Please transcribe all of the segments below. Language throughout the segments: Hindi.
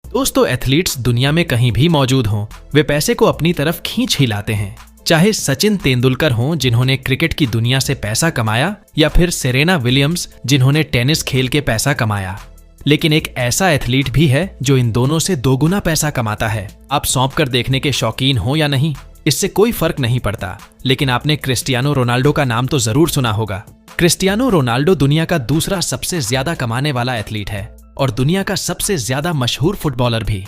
दोस्तों, एथलीट्स दुनिया में कहीं भी मौजूद हों, वे पैसे को अपनी तरफ खींच ही लाते हैं। चाहे सचिन तेंदुलकर हों जिन्होंने क्रिकेट की दुनिया से पैसा कमाया, या फिर सेरेना विलियम्स जिन्होंने टेनिस खेल के पैसा कमाया। लेकिन एक ऐसा एथलीट भी है जो इन दोनों से दोगुना पैसा कमाता है। आप सौंप कर देखने के शौकीन हो या नहीं, इससे कोई फर्क नहीं पड़ता, लेकिन आपने क्रिस्टियानो रोनाल्डो का नाम तो जरूर सुना होगा। क्रिस्टियानो रोनाल्डो दुनिया का दूसरा सबसे ज्यादा कमाने वाला एथलीट है और दुनिया का सबसे ज्यादा मशहूर फुटबॉलर भी।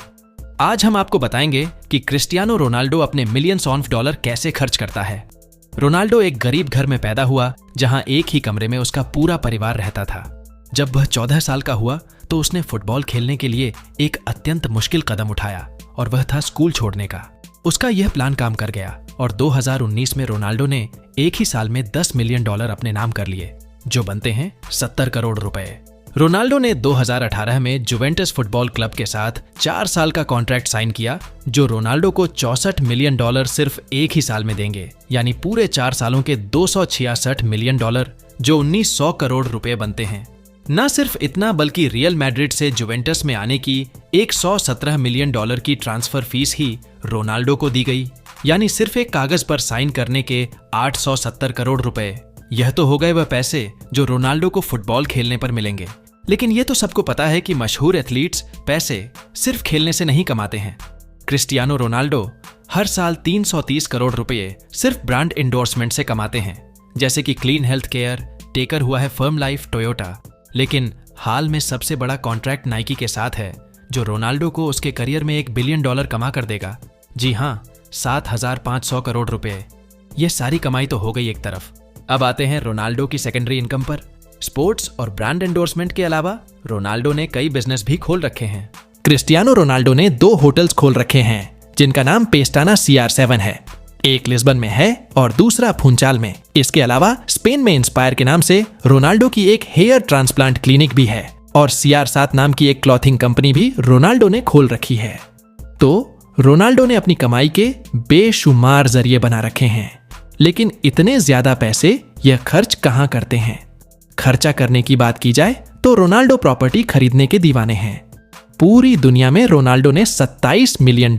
आज हम आपको बताएंगे कि क्रिस्टियानो रोनाल्डो अपने मिलियंस ऑफ डॉलर कैसे खर्च करता है। रोनाल्डो एक गरीब घर में पैदा हुआ, जहां एक ही कमरे में उसका पूरा परिवार रहता था। जब वह 14 साल का हुआ तो उसने फुटबॉल खेलने के लिए एक अत्यंत मुश्किल कदम उठाया, और वह था स्कूल छोड़ने का। उसका यह प्लान काम कर गया और 2019 में रोनाल्डो ने एक ही साल में $10 मिलियन अपने नाम कर लिए, जो बनते हैं 70 करोड़ रुपए। रोनाल्डो ने 2018 में जुवेंटस फुटबॉल क्लब के साथ 4 साल का कॉन्ट्रैक्ट साइन किया, जो रोनाल्डो को $64 मिलियन सिर्फ एक ही साल में देंगे, यानी पूरे 4 सालों के $266 मिलियन, जो 1900 करोड़ रुपए बनते हैं। न सिर्फ इतना, बल्कि रियल मैड्रिड से जुवेंटस में आने की $117 मिलियन की ट्रांसफर फीस ही रोनाल्डो को दी गई, यानी सिर्फ एक कागज पर साइन करने के 870 करोड़ रुपए। यह तो हो गए वह पैसे जो रोनाल्डो को फुटबॉल खेलने पर मिलेंगे। लेकिन यह तो सबको पता है कि मशहूर एथलीट्स पैसे सिर्फ खेलने से नहीं कमाते हैं। क्रिस्टियानो रोनाल्डो हर साल 330 करोड़ रुपए सिर्फ ब्रांड एंडोर्समेंट से कमाते हैं, जैसे कि क्लीन हेल्थ केयर, टेकर हुआ है फर्म लाइफ, टोयोटा। लेकिन हाल में सबसे बड़ा कॉन्ट्रैक्ट नाइकी के साथ है, जो रोनाल्डो को उसके करियर में $1 बिलियन कमा कर देगा। जी हाँ, 7,500 करोड़ रुपए। यह सारी कमाई तो हो गई एक तरफ। अब आते हैं रोनाल्डो की सेकेंडरी इनकम पर। स्पोर्ट्स और ब्रांड एंडोर्समेंट के अलावा रोनाल्डो ने कई बिजनेस भी खोल रखे हैं। क्रिस्टियानो रोनाल्डो ने 2 होटल्स खोल रखे हैं, जिनका नाम पेस्टाना CR7 है। एक लिस्बन में है और दूसरा फुंचाल में। इसके अलावा स्पेन में इंस्पायर के नाम से रोनाल्डो की एक हेयर ट्रांसप्लांट क्लिनिक भी है, और CR7 नाम की एक क्लॉथिंग कंपनी भी रोनाल्डो ने खोल रखी है। तो रोनाल्डो ने अपनी कमाई के बेशुमार जरिए बना रखे हैं, लेकिन इतने ज्यादा पैसे यह खर्च कहां करते हैं? खर्चा करने की बात की जाए तो रोनाल्डो प्रॉपर्टी खरीदने के दीवाने हैं। पूरी दुनिया में रोनाल्डो ने $27 मिलियन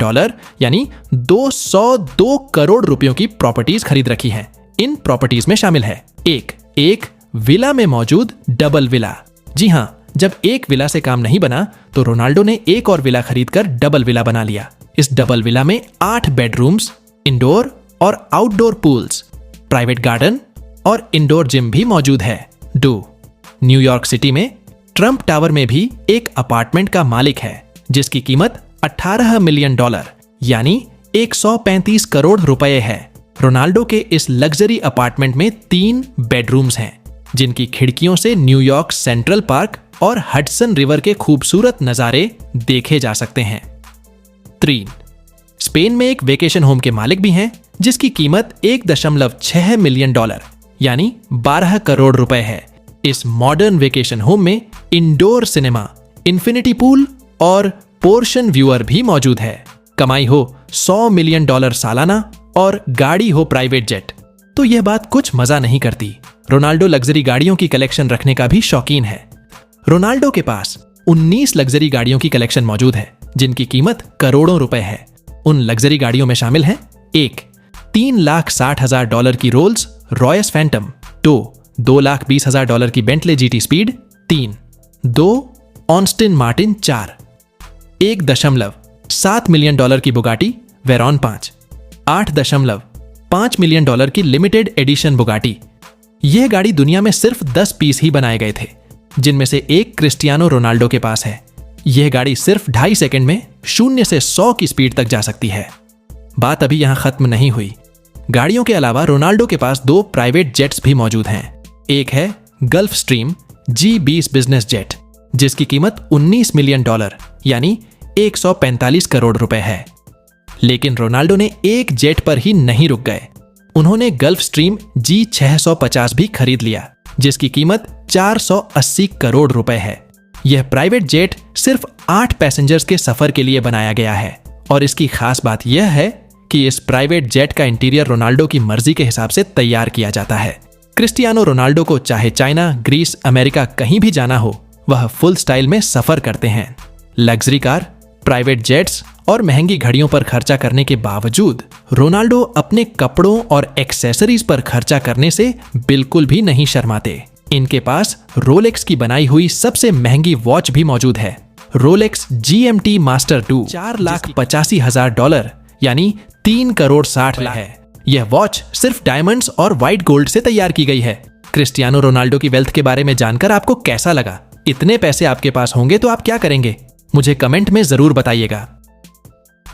यानी 202 करोड़ रुपयों की प्रॉपर्टीज खरीद रखी हैं। इन प्रॉपर्टीज में शामिल है एक विला में मौजूद डबल विला। जी हां, जब एक विला से काम नहीं बना तो रोनाल्डो ने एक और विला खरीदकर डबल विला बना लिया। इस डबल विला में 8 बेडरूम्स, इंडोर और आउटडोर पूल्स, प्राइवेट गार्डन और इंडोर जिम भी मौजूद है। न्यूयॉर्क सिटी में ट्रंप टावर में भी एक अपार्टमेंट का मालिक है, जिसकी कीमत $18 मिलियन यानी 135 करोड़ रुपए है। रोनाल्डो के इस लग्जरी अपार्टमेंट में 3 बेडरूम्स हैं, जिनकी खिड़कियों से न्यूयॉर्क सेंट्रल पार्क और हडसन रिवर के खूबसूरत नजारे देखे जा सकते हैं। 3 स्पेन में एक वेकेशन होम के मालिक भी हैं, जिसकी कीमत $1.6 मिलियन यानी 12 करोड़ रुपए है। इस मॉडर्न वेकेशन होम में इंडोर सिनेमा, इंफिनिटी पूल और पोर्शन व्यूअर भी मौजूद है। कमाई हो $100 मिलियन सालाना और गाड़ी हो प्राइवेट जेट, तो यह बात कुछ मजा नहीं करती। रोनाल्डो लग्जरी गाड़ियों की कलेक्शन रखने का भी शौकीन है। रोनाल्डो के पास 19 लग्जरी गाड़ियों की कलेक्शन मौजूद है, जिनकी कीमत करोड़ों रुपए है। उन लग्जरी गाड़ियों में शामिल है $3,60,000 की रोल्स रॉयस फैंटम, $2,20,000 की Bentley GT speed 3, 2 Austin Martin 4, $1.7 million की बुगाटी वेरॉन 5, $8.5 मिलियन की लिमिटेड एडिशन बुगाटी। यह गाड़ी दुनिया में सिर्फ 10 पीस ही बनाए गए थे, जिनमें से एक क्रिस्टियानो रोनाल्डो के पास है। यह गाड़ी सिर्फ 2.5 सेकंड में 0 से 100 की स्पीड तक जा सकती है। बात अभी यहां खत्म नहीं हुई। गाड़ियों के अलावा रोनाल्डो के पास 2 प्राइवेट जेट्स भी मौजूद हैं। एक है gulf stream G20 business jet, जिसकी कीमत $19 मिलियन यानी 145 करोड़ रुपए है। लेकिन रोनाल्डो ने एक जेट पर ही नहीं रुक गए। उन्होंने गल्फ स्ट्रीम G650 भी खरीद लिया, जिसकी कीमत 480 करोड़ रुपए है। यह प्राइवेट जेट सिर्फ 8 पैसेंजर्स के सफर के लिए बनाया गया है, और इसकी खास बात यह है कि इस प्राइवेट जेट का इंटीरियर रोनाल्डो की मर्जी के हिसाब से तैयार किया जाता है। क्रिस्टियानो रोनाल्डो को चाहे चाइना, ग्रीस, अमेरिका कहीं भी जाना हो, वह फुल स्टाइल में सफर करते हैं। लग्जरी कार, प्राइवेट जेट्स और महंगी घड़ियों पर खर्चा करने के बावजूद रोनाल्डो अपने कपड़ों और एक्सेसरीज पर खर्चा करने से बिल्कुल भी नहीं शर्माते। इनके पास रोलेक्स की बनाई हुई सबसे महंगी वॉच भी मौजूद है, रोलेक्स GMT मास्टर 2, $4,85,000 यानी 3,60,00,000 है। यह वॉच सिर्फ डायमंड्स और व्हाइट गोल्ड से तैयार की गई है। क्रिस्टियानो रोनाल्डो की वेल्थ के बारे में जानकर आपको कैसा लगा? इतने पैसे आपके पास होंगे तो आप क्या करेंगे? मुझे कमेंट में जरूर बताइएगा।